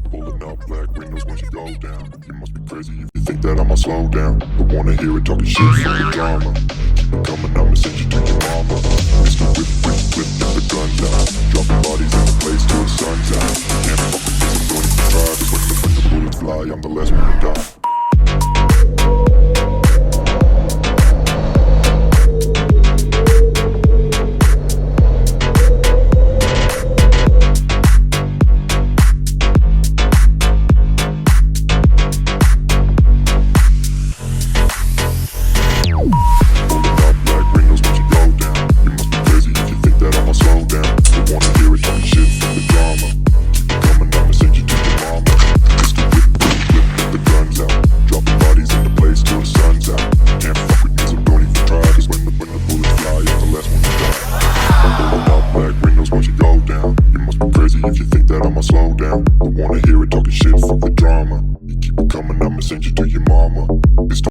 Pulling up black windows when she goes down. You must be crazy if you think that I'ma slow down. Don't wanna hear it talking shit from the drama. Keep it coming, I'ma send you to your mama. Mr. Whip, whip, whip, get the guns out. Dropping bodies in the place till the sun's out. Can't fuck with this, I'm going to try. Cause when the bullets fly, I'm the last one to die. If you think that I'ma slow down, don't wanna hear it talking shit, fuck the drama. You keep it coming, I'ma send you to your mama.